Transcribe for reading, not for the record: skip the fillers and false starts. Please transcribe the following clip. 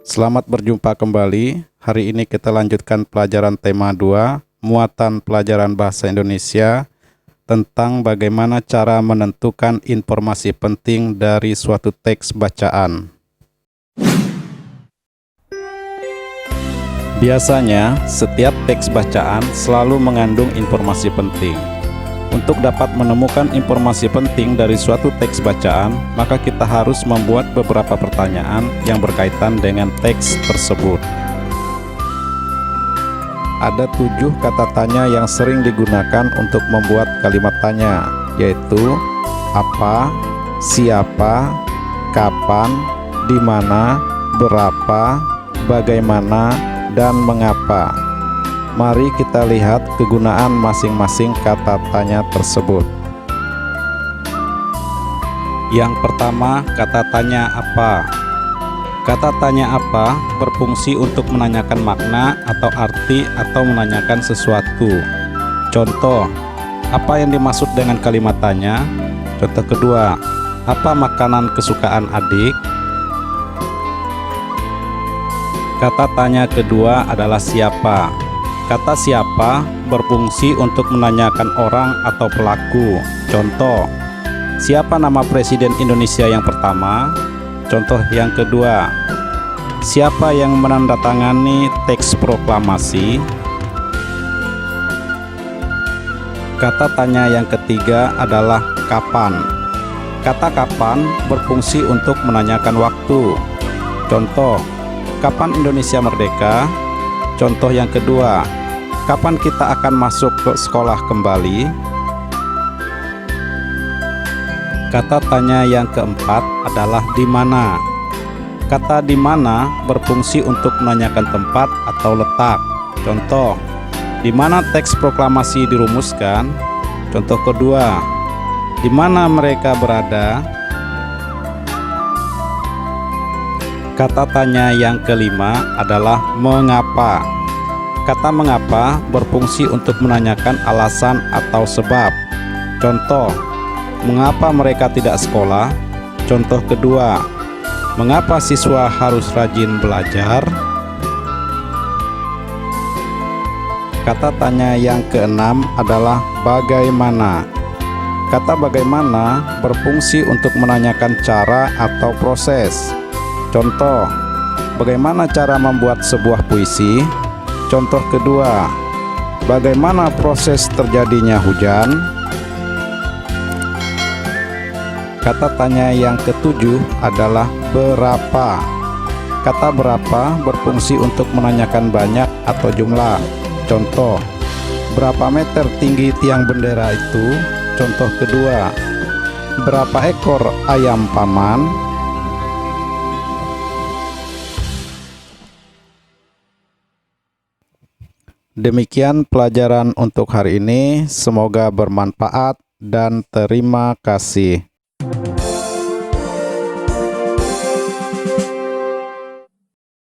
Selamat berjumpa kembali. Hari ini kita lanjutkan pelajaran tema 2, muatan pelajaran bahasa Indonesia, tentang bagaimana cara menentukan informasi penting dari suatu teks bacaan. Biasanya, setiap teks bacaan selalu mengandung informasi penting. Untuk dapat menemukan informasi penting dari suatu teks bacaan, maka kita harus membuat beberapa pertanyaan yang berkaitan dengan teks tersebut. Ada 7 kata tanya yang sering digunakan untuk membuat kalimat tanya, yaitu apa, siapa, kapan, di mana, berapa, bagaimana, dan mengapa. Mari kita lihat kegunaan masing-masing kata tanya tersebut. Yang pertama, kata tanya apa. Kata tanya apa berfungsi untuk menanyakan makna atau arti atau menanyakan sesuatu. Contoh, apa yang dimaksud dengan kalimat tanya? Contoh kedua, apa makanan kesukaan adik? Kata tanya kedua adalah siapa. Kata siapa berfungsi untuk menanyakan orang atau pelaku. Contoh, siapa nama Presiden Indonesia yang pertama? Contoh yang kedua, siapa yang menandatangani teks proklamasi? Kata tanya yang ketiga adalah kapan. Kata kapan berfungsi untuk menanyakan waktu. Contoh, kapan Indonesia merdeka? Contoh yang kedua, kapan kita akan masuk ke sekolah kembali? Kata tanya yang keempat adalah di mana. Kata di mana berfungsi untuk menanyakan tempat atau letak. Contoh, di mana teks proklamasi dirumuskan? Contoh kedua, di mana mereka berada? Kata tanya yang kelima adalah mengapa. Kata mengapa berfungsi untuk menanyakan alasan atau sebab. Contoh, mengapa mereka tidak sekolah? Contoh kedua, mengapa siswa harus rajin belajar? Kata tanya yang keenam adalah bagaimana. Kata bagaimana berfungsi untuk menanyakan cara atau proses. Contoh, bagaimana cara membuat sebuah puisi? Contoh kedua, bagaimana proses terjadinya hujan? Kata tanya yang ketujuh adalah berapa. Kata berapa berfungsi untuk menanyakan banyak atau jumlah. Contoh, berapa meter tinggi tiang bendera itu? Contoh kedua, berapa ekor ayam paman? Demikian pelajaran untuk hari ini, semoga bermanfaat dan terima kasih.